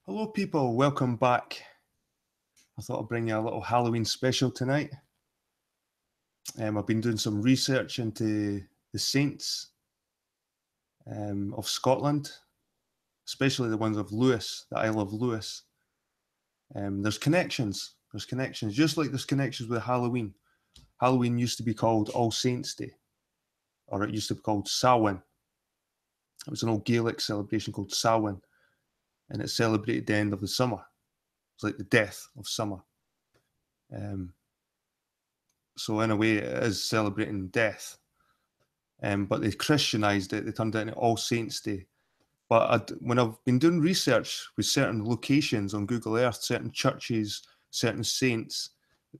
Hello, people. Welcome back. I thought I'd bring you a little Halloween special tonight. I've been doing some research into the saints of Scotland, especially the ones of Lewis, the Isle of Lewis. There's connections. Just like there's connections with Halloween. Halloween used to be called All Saints' Day, or it used to be called Samhain. It was an old Gaelic celebration called Samhain, and it celebrated the end of the summer. It's like the death of summer. So in a way, it is celebrating death. But they Christianized it. They turned it into All Saints' Day. But when I've been doing research with certain locations on Google Earth, certain churches, certain saints,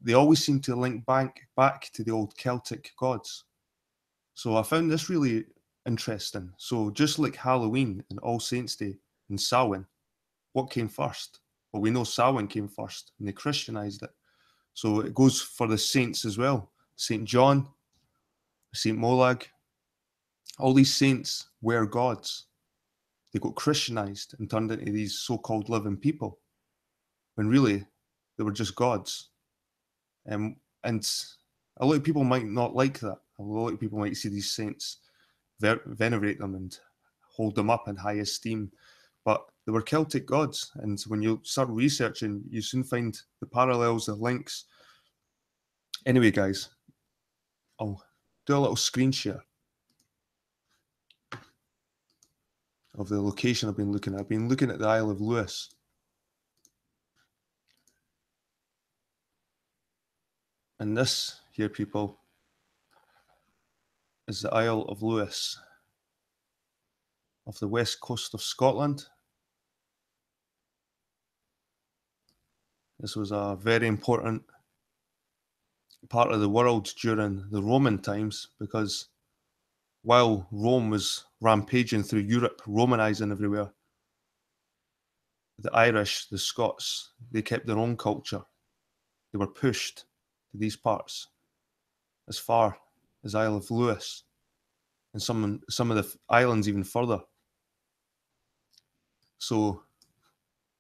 they always seem to link back to the old Celtic gods. So I found this really interesting. So just like Halloween and All Saints' Day and Samhain, what came first? Well, we know Samhain came first, and they Christianized it. So it goes for the saints as well. Saint John, Saint Molag, all these saints were gods. They got Christianized and turned into these so-called living people, when really they were just gods. And a lot of people might not like that. A lot of people might see these saints, venerate them and hold them up in high esteem. But they were Celtic gods. And when you start researching, you soon find the parallels, the links. Anyway, guys, I'll do a little screen share of the location I've been looking at. I've been looking at the Isle of Lewis. And this here, people, is the Isle of Lewis off the west coast of Scotland. This was a very important part of the world during the Roman times, because while Rome was rampaging through Europe, Romanizing everywhere, the Irish, the Scots, they kept their own culture. They were pushed to these parts as far as Isle of Lewis, and some of the islands even further. So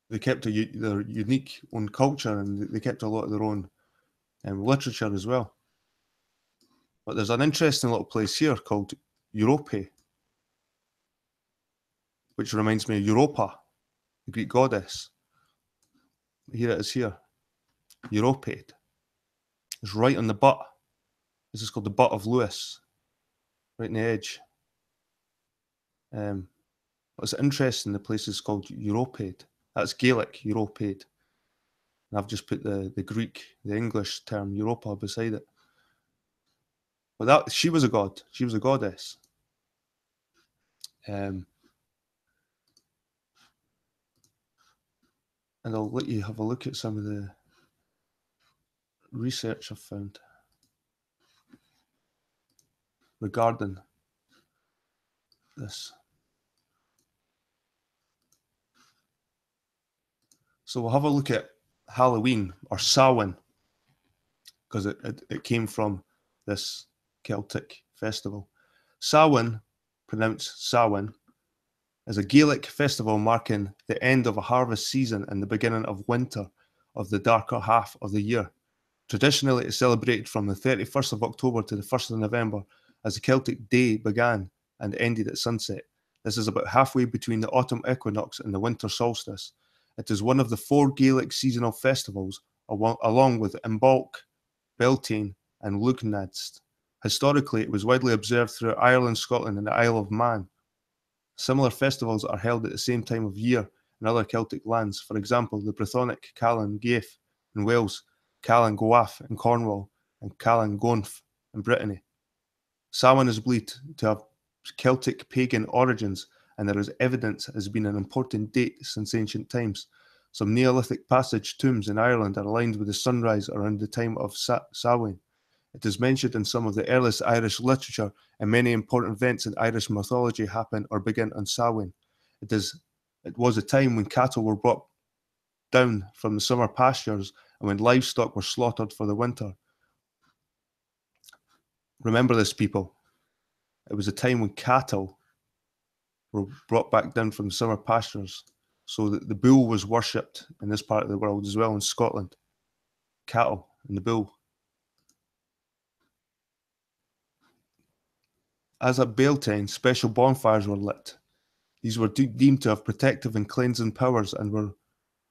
they kept their unique own culture, and they kept a lot of their own literature as well. But there's an interesting little place here called Europe, which reminds me of Europa, the Greek goddess. Here it is here, Europe. It's right on the butt. This is called the butt of Lewis, right in the edge. What's interesting, the place is called Europade. That's Gaelic, Europade. And I've just put the Greek, the English term Europa beside it. But she was a god. She was a goddess. And I'll let you have a look at some of the research I've found regarding this. So we'll have a look at Halloween, or Samhain, because it came from this Celtic festival. Samhain, pronounced Samhain, is a Gaelic festival marking the end of a harvest season and the beginning of winter of the darker half of the year. Traditionally, it's celebrated from the 31st of October to the 1st of November, as the Celtic day began and ended at sunset. This is about halfway between the autumn equinox and the winter solstice. It is one of the 4 Gaelic seasonal festivals, along with Imbolc, Beltane, and Lugnadst. Historically, it was widely observed throughout Ireland, Scotland, and the Isle of Man. Similar festivals are held at the same time of year in other Celtic lands. For example, the Brythonic Calan Gaeaf in Wales, Calan Gaeaf in Cornwall, and Calan Gaeaf in Brittany. Samhain is believed to have Celtic pagan origins, and there is evidence it has been an important date since ancient times. Some Neolithic passage tombs in Ireland are aligned with the sunrise around the time of Samhain. It is mentioned in some of the earliest Irish literature, and many important events in Irish mythology happen or begin on Samhain. It was a time when cattle were brought down from the summer pastures and when livestock were slaughtered for the winter. Remember this, people. It was a time when cattle were brought back down from the summer pastures So the bull was worshipped in this part of the world as well, in Scotland. Cattle and the bull. As at Beltane, special bonfires were lit. These were deemed to have protective and cleansing powers, and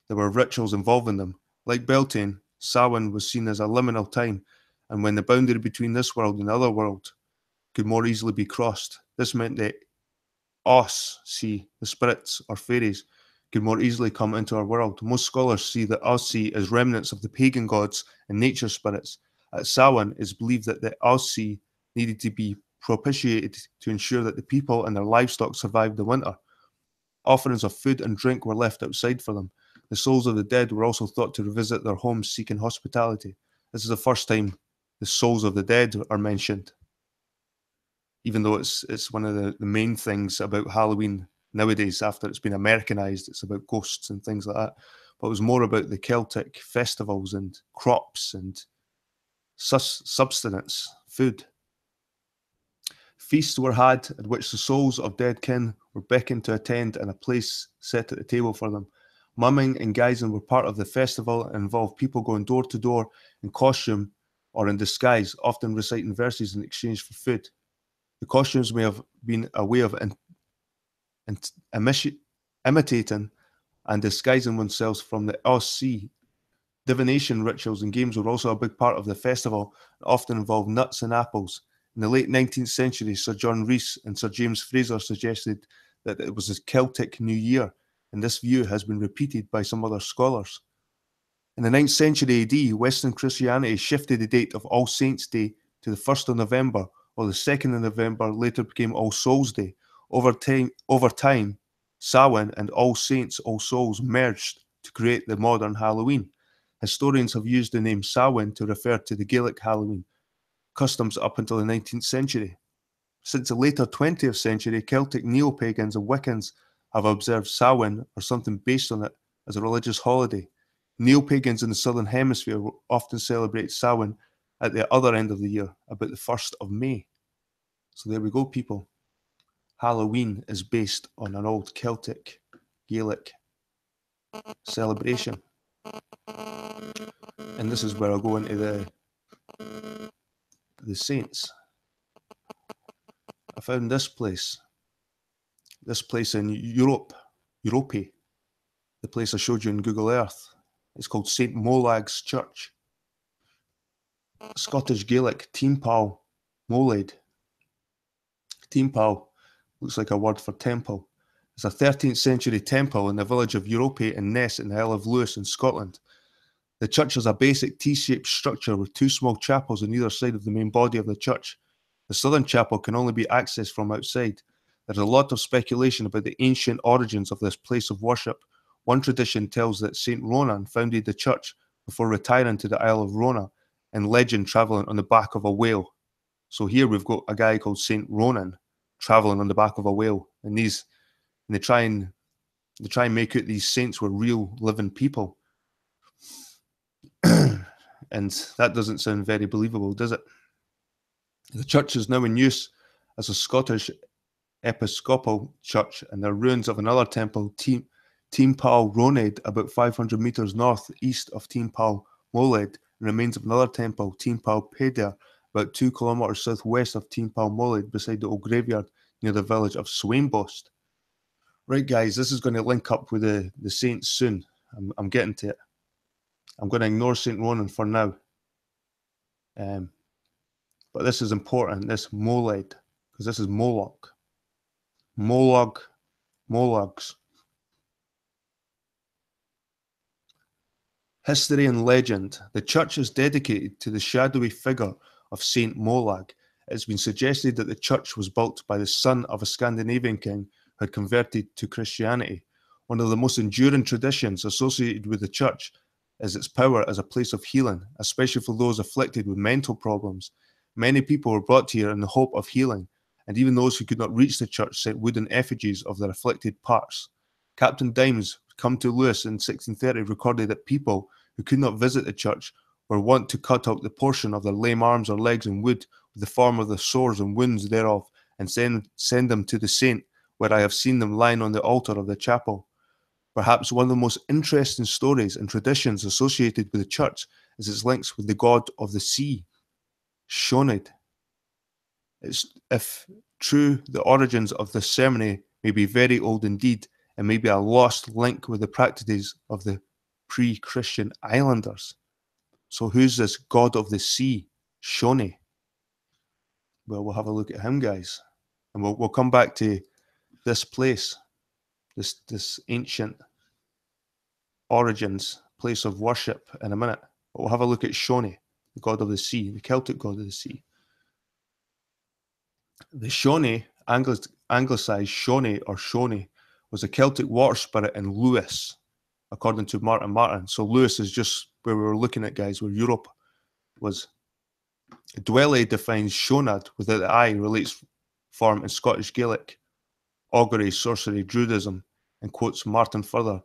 there were rituals involved in them. Like Beltane, Samhain was seen as a liminal time, and when the boundary between this world and the other world could more easily be crossed. This meant that us, see, the spirits or fairies, could more easily come into our world. Most scholars see the Aussie as remnants of the pagan gods and nature spirits. At Samhain, it is believed that the Aussie needed to be propitiated to ensure that the people and their livestock survived the winter. Offerings of food and drink were left outside for them. The souls of the dead were also thought to revisit their homes seeking hospitality. This is the first time the souls of the dead are mentioned, even though it's one of the main things about Halloween nowadays. After it's been Americanized, it's about ghosts and things like that. But it was more about the Celtic festivals and crops and subsistence, food. Feasts were had at which the souls of dead kin were beckoned to attend and a place set at the table for them. Mumming and guising were part of the festival and involved people going door to door in costume or in disguise, often reciting verses in exchange for food. The costumes may have been a way of imitating and disguising oneself from the Aussie. Divination rituals and games were also a big part of the festival and often involved nuts and apples. In the late 19th century, Sir John Rhys and Sir James Fraser suggested that it was a Celtic New Year, and this view has been repeated by some other scholars. In the 9th century AD, Western Christianity shifted the date of All Saints' Day to the 1st of November, while the 2nd of November later became All Souls' Day. Over time, Samhain and All Saints, All Souls merged to create the modern Halloween. Historians have used the name Samhain to refer to the Gaelic Halloween customs up until the 19th century. Since the later 20th century, Celtic neo-pagans and Wiccans have observed Samhain or something based on it as a religious holiday. Neo-pagans in the Southern Hemisphere will often celebrate Samhain at the other end of the year, about the 1st of May. So there we go, people. Halloween is based on an old Celtic, Gaelic celebration. And this is where I'll go into the saints. I found this place in Europe, the place I showed you in Google Earth. It's called St. Molag's Church. Scottish Gaelic, Teampal Molade. Teampal looks like a word for temple. It's a 13th century temple in the village of Europe in Ness in the Isle of Lewis in Scotland. The church has a basic T-shaped structure with two small chapels on either side of the main body of the church. The southern chapel can only be accessed from outside. There's a lot of speculation about the ancient origins of this place of worship. One tradition tells that St. Ronan founded the church before retiring to the Isle of Rona, and legend travelling on the back of a whale. So here we've got a guy called St. Ronan travelling on the back of a whale, and they try and make out these saints were real living people. And that doesn't sound very believable, does it? The church is now in use as a Scottish Episcopal church, and there are ruins of another temple, Teampal Roned, about 500 metres north-east of Teampal Moled, and remains of another temple, Teampal Pedir, about 2 kilometres southwest of Teampal Moled, beside the old graveyard near the village of Swainbost. Right, guys, this is going to link up with the saints soon. I'm getting to it. I'm going to ignore St. Ronan for now. But this is important, this Moled, because this is Moloch. Molochs. History and legend. The church is dedicated to the shadowy figure of Saint Molag. It has been suggested that the church was built by the son of a Scandinavian king who had converted to Christianity. One of the most enduring traditions associated with the church is its power as a place of healing, especially for those afflicted with mental problems. Many people were brought here in the hope of healing, and even those who could not reach the church sent wooden effigies of their afflicted parts. Captain Dimes, come to Lewis in 1630, recorded that people who could not visit the church were wont to cut out the portion of their lame arms or legs in wood with the form of the sores and wounds thereof, and send them to the saint, where I have seen them lying on the altar of the chapel. Perhaps one of the most interesting stories and traditions associated with the church is its links with the god of the sea, Shoned. If true, the origins of this ceremony may be very old indeed, and may be a lost link with the practices of the pre-Christian islanders. So who's this god of the sea, Shone? Well, we'll have a look at him, guys. And we'll come back to this place, this ancient origins, place of worship in a minute. But we'll have a look at Shone, the god of the sea, the Celtic god of the sea. The Shone, anglicised Shone or Shone, was a Celtic water spirit in Lewis, according to Martin Martin. So Lewis is just where we were looking at, guys, where Europe was. Dwelle defines Shonad without the I, relates form in Scottish Gaelic, augury, sorcery, druidism, and quotes Martin further.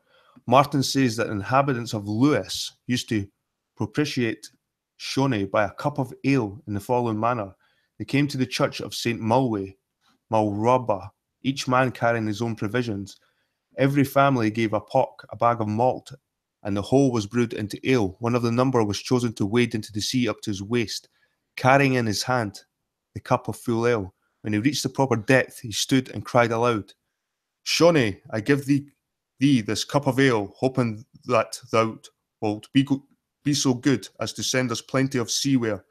Martin says that inhabitants of Lewis used to propitiate Shone by a cup of ale in the following manner. They came to the church of St. Malraba, each man carrying his own provisions. Every family gave a pock, a bag of malt, and the whole was brewed into ale. One of the number was chosen to wade into the sea up to his waist, carrying in his hand the cup of full ale. When he reached the proper depth, he stood and cried aloud, Shone, I give thee this cup of ale, hoping that thou wilt be so good as to send us plenty of seaweed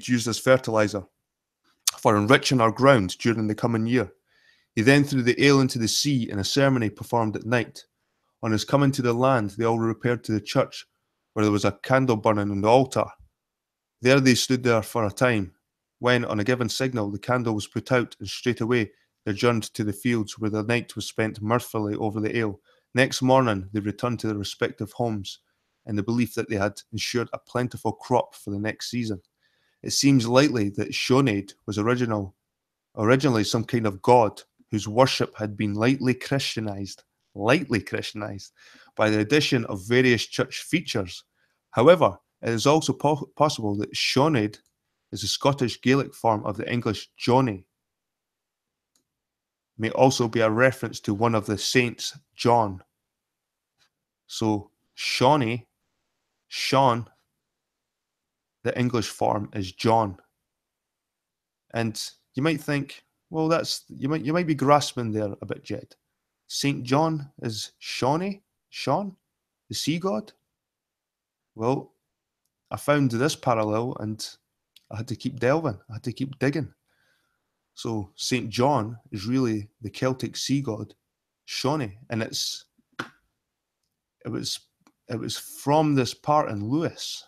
used as fertilizer, for enriching our ground during the coming year. He then threw the ale into the sea in a ceremony performed at night. On his coming to the land, they all repaired to the church, where there was a candle burning on the altar. There they stood there for a time, when, on a given signal, the candle was put out, and straightway they adjourned to the fields, where the night was spent mirthfully over the ale. Next morning they returned to their respective homes, in the belief that they had ensured a plentiful crop for the next season. It seems likely that Shoned was originally some kind of god whose worship had been lightly Christianized by the addition of various church features. However, it is also possible that Shoned is a Scottish Gaelic form of the English Johnny. May also be a reference to one of the saints, John. So Shawnee, Sean, the English form is John. And you might think, well, you might be grasping there a bit, Jed. Saint John is Shawnee, Sean, the sea god? Well, I found this parallel and I had to keep delving. I had to keep digging. So Saint John is really the Celtic sea god, Shawnee, and it was from this part in Lewis,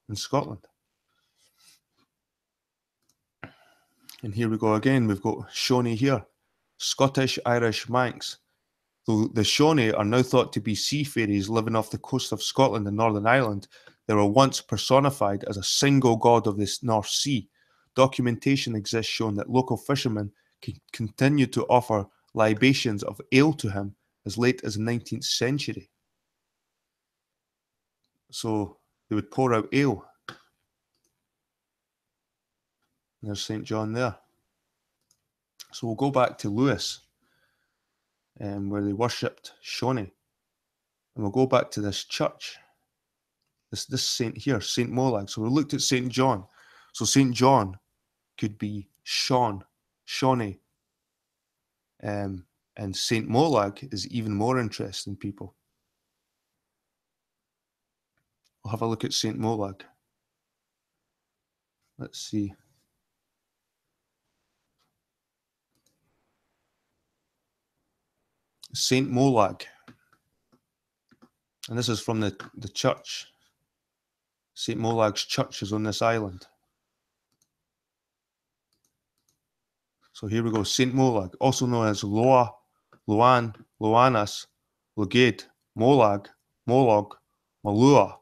in Scotland. And here we go again. We've got Shawnee here, Scottish Irish Manx. Though the Shawnee are now thought to be sea fairies living off the coast of Scotland and Northern Ireland, they were once personified as a single god of the North Sea. Documentation exists showing that local fishermen continued to offer libations of ale to him as late as the 19th century. So they would pour out ale. There's St. John there. So we'll go back to Lewis, where they worshipped Shawnee. And we'll go back to this church. This saint here, St. Molag. So we looked at St. John. So St. John could be Sean, Shawnee. And St. Molag is even more interesting, people. We'll have a look at St. Molag. Let's see. St. Molag. And this is from the church. St. Molag's church is on this island. So here we go. St. Molag, also known as Loa, Loan, Loanas, Logade, Molag, Molog, Malua,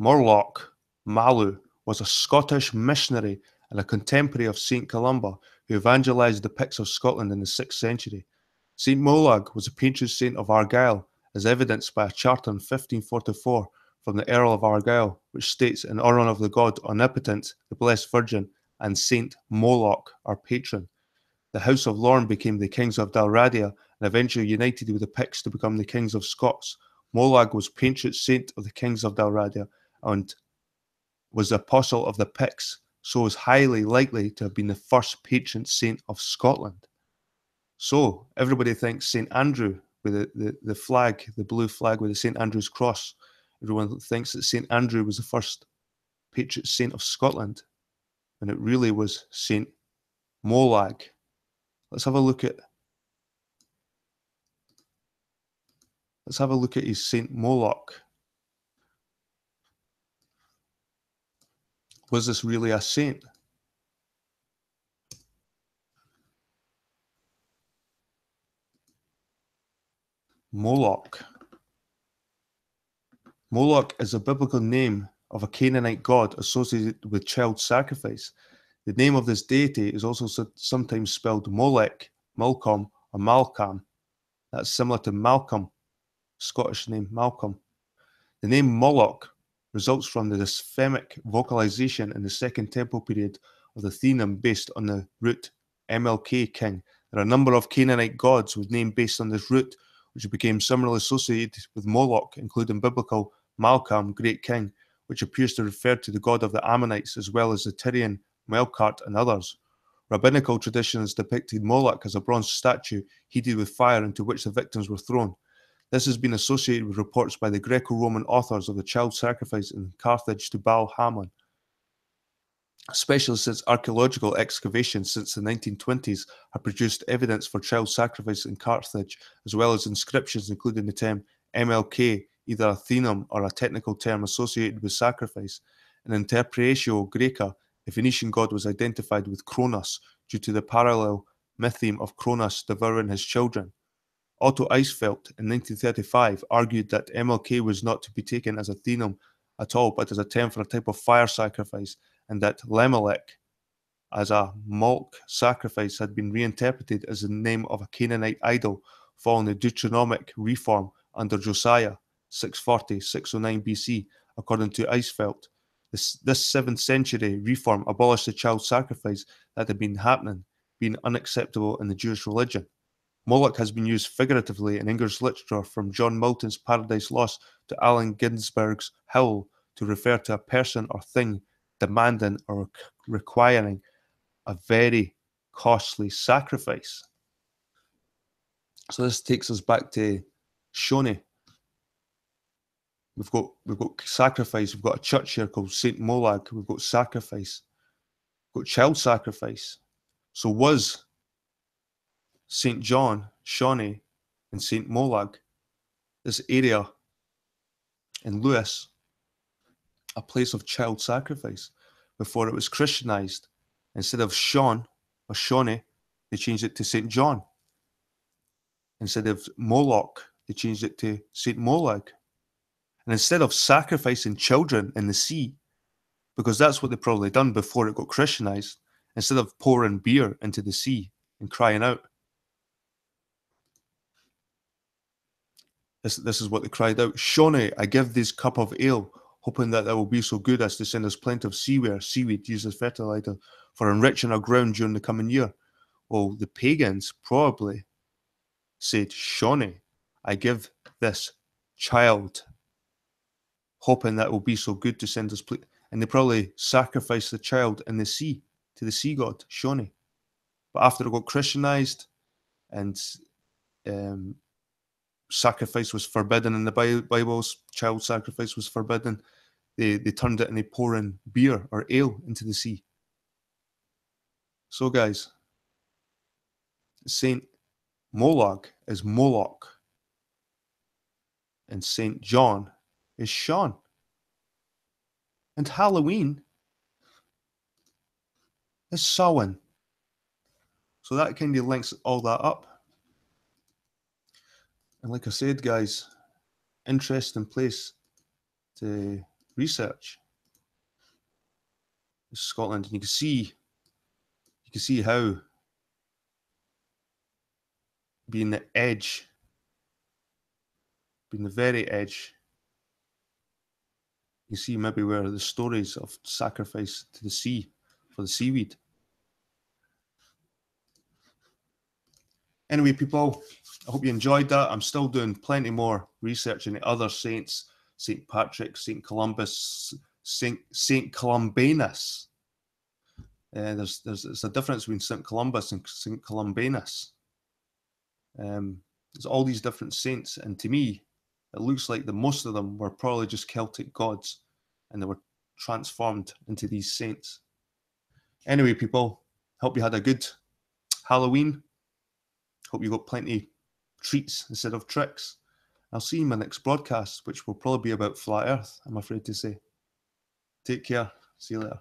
Morlock, Malu, was a Scottish missionary and a contemporary of St. Columba who evangelized the Picts of Scotland in the 6th century. St. Molag was a patron saint of Argyll, as evidenced by a charter in 1544 from the Earl of Argyll, which states, in honour of the god Omnipotent, the Blessed Virgin, and Saint Moloch, our patron. The House of Lorne became the Kings of Dalradia and eventually united with the Picts to become the kings of Scots. Molag was patron saint of the kings of Dalradia and was the apostle of the Picts, so is highly likely to have been the first patron saint of Scotland. So everybody thinks St. Andrew with the flag, the blue flag with the St. Andrew's cross. Everyone thinks that St. Andrew was the first patron saint of Scotland, and it really was St. Molag. Let's have a look at his St. Moloch. Was this really a saint? Moloch. Moloch is a biblical name of a Canaanite god associated with child sacrifice. The name of this deity is also sometimes spelled Molech, Malcolm, or Malcolm. That's similar to Malcolm, Scottish name Malcolm. The name Moloch results from the dysphemic vocalization in the Second Temple period of the theonym based on the root MLK, king. There are a number of Canaanite gods with names based on this root, which became similarly associated with Moloch, including biblical Malcolm, great king, which appears to refer to the god of the Ammonites, as well as the Tyrian Melkart and others. Rabbinical traditions depicted Moloch as a bronze statue heated with fire into which the victims were thrown. This has been associated with reports by the Greco-Roman authors of the child sacrifice in Carthage to Baal Hamon, especially since archaeological excavations since the 1920s have produced evidence for child sacrifice in Carthage, as well as inscriptions including the term MLK, either a theonym or a technical term associated with sacrifice. In Interpretatio Graeca, the Phoenician god was identified with Cronus due to the parallel mytheme of Cronus devouring his children. Otto Eisfeld in 1935 argued that MLK was not to be taken as a theonym at all, but as a term for a type of fire sacrifice, and that Lemelech, as a Molech sacrifice, had been reinterpreted as the name of a Canaanite idol following the Deuteronomic reform under Josiah, 640-609 BC, according to Eisfeld. This 7th century reform abolished the child sacrifice that had been happening, being unacceptable in the Jewish religion. Moloch has been used figuratively in English literature, from John Milton's Paradise Lost to Allen Ginsberg's Howl, to refer to a person or thing demanding or requiring a very costly sacrifice. So this takes us back to Shoni. We've got sacrifice. We've got a church here called St. Molag. We've got sacrifice. We've got child sacrifice. So was St. John, Shawnee, and St. Molag, this area in Lewis, a place of child sacrifice before it was Christianized? Instead of Sean or Shawnee, they changed it to St. John. Instead of Moloch, they changed it to St. Molag. And instead of sacrificing children in the sea, because that's what they probably done before it got Christianized, instead of pouring beer into the sea and crying out, this is what they cried out: Shawnee, I give this cup of ale, hoping that will be so good as to send us plenty of seaweed used as fertilizer for enriching our ground during the coming year. Well, the pagans probably said, Shawnee, I give this child, hoping that will be so good to send us and they probably sacrificed the child in the sea to the sea god, Shawnee. But after it got Christianized and sacrifice was forbidden in the Bibles, child sacrifice was forbidden, they turned it into pouring beer or ale into the sea. So guys, Saint Molag is Moloch, and Saint John is Sean. And Halloween is Samhain. So that kind of links all that up. And like I said, guys, interesting place to research is Scotland. And you can see how being the edge, being the very edge, you see maybe where the stories of sacrifice to the sea for the seaweed. Anyway, people, I hope you enjoyed that. I'm still doing plenty more research into other saints, St. Patrick, St. Columbus, St. Columbanus. There's a difference between St. Columbus and St. Columbanus. There's all these different saints, and to me, it looks like the most of them were probably just Celtic gods, and they were transformed into these saints. Anyway, people, hope you had a good Halloween. Hope you got plenty treats instead of tricks. I'll see you in my next broadcast, which will probably be about flat Earth, I'm afraid to say. Take care. See you later.